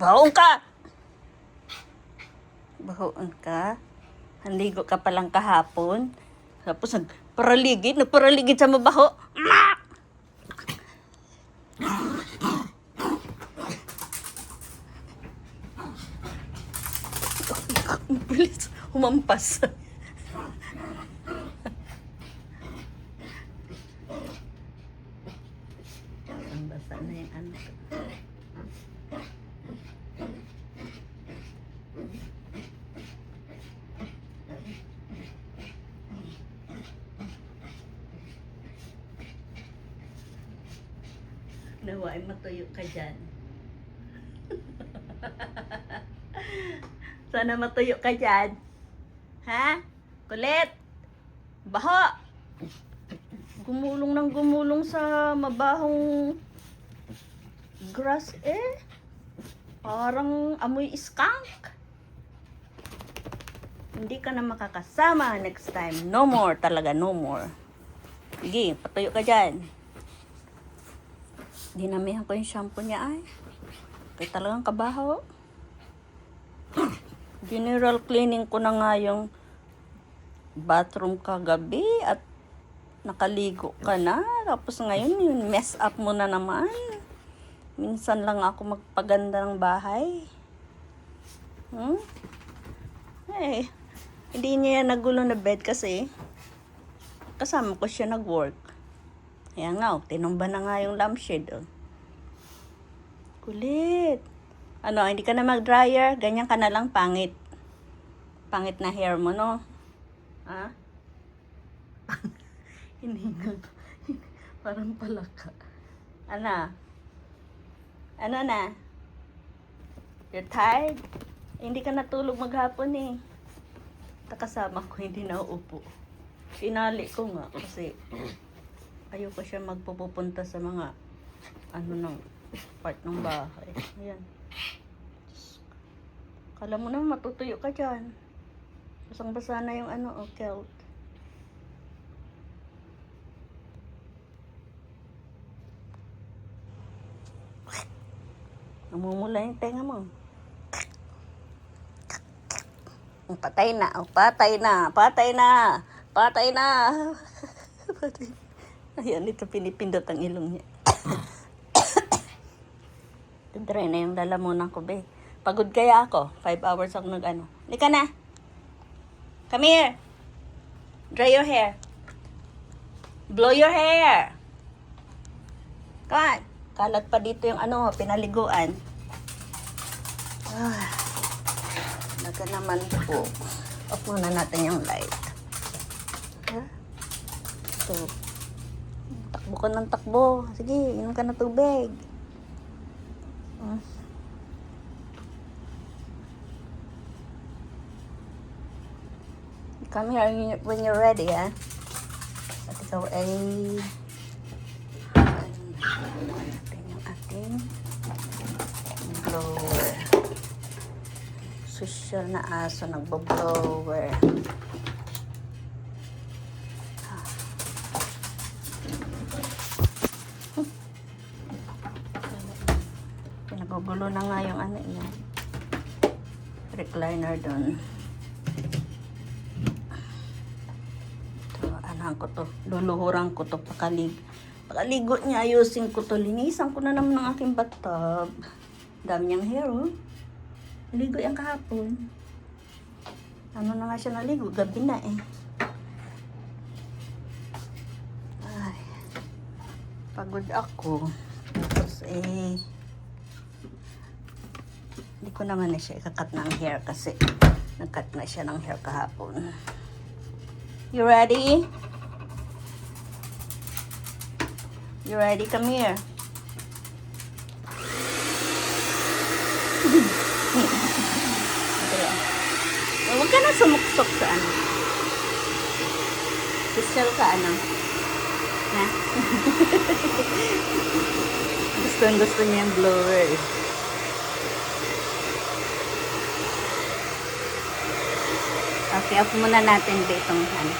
Bahoon ka! Bahoon ka? Hanligo ka palang kahapon. Tapos nagparaligid sa mabaho. Ang bilis, humampas. Ang basa na yung ano. Nawa ay matuyo ka dyan. Sana matuyo ka dyan. Ha? Kulit! Baho! Gumulong ng gumulong sa mabahong grass eh. Parang amoy skunk. Hindi ka na makakasama next time. No more talaga, no more. Sige, patuyo ka dyan. Dinamihan ko yung shampoo niya ay. Kaya talagang kabaho. General cleaning ko na nga yung bathroom kagabi at nakaligo ka na. Tapos ngayon yun, mess up mo na naman. Minsan lang ako magpaganda ng bahay. Eh, hindi niya nagulo na bed kasi kasama ko siya nag-work. Kaya nga, tinumba na nga yung lampshade. Oh. Kulit. Ano, hindi ka na mag-dryer? Ganyan ka na lang, pangit. Pangit na hair mo, no? Ha? Hiningal. Parang palaka. Ano? Ano na? You're tired? Hindi ka natulog maghapon eh. Kasama ko, hindi na uupo. Pinali ko nga kasi ayoko siya magpupunta sa mga ano ng part ng bahay. Ayan. Kala mo na matutuyo ka dyan. Basang-basa na yung ano, kelt. Namumula yung tenga mo. Patay na, patay na, patay na, patay na. Ayan, ito pinipindot ang ilong niya. Try na yung lalamunan ko, be. Pagod kaya ako. 5 hours ako nag-ano. Lika na. Come here. Dry your hair. Blow your hair. Come on. Kalat pa dito yung ano, pinaliguan. Naga naman po. Off muna natin yung light. So, takbo ka ng takbo. Sige, inom ka ng tubig. Come here when you're ready, ha? At ikaw ay natin yung ating blower. Social na aso nagbo-blower. Pinagugulo na nga yung ano yan. Recliner doon. Ko to, luluhuran ko to, pakaligo niya, ayusin ko to, linisan ko na naman ng aking bathtub. Dami niyang hair, oh. Ligo yan kahapon. Ano na nga siya naligo, gabi na eh. Ay, pagod ako. Tapos hindi ko naman na siya ikakat ng hair kasi nagkat na siya ng hair kahapon. You ready? You ready? Come here. Huwag ka na sumuksok sa ano. Social ka ano. Ha? Gusto niya yung blower. Okay, off muna natin itong ano.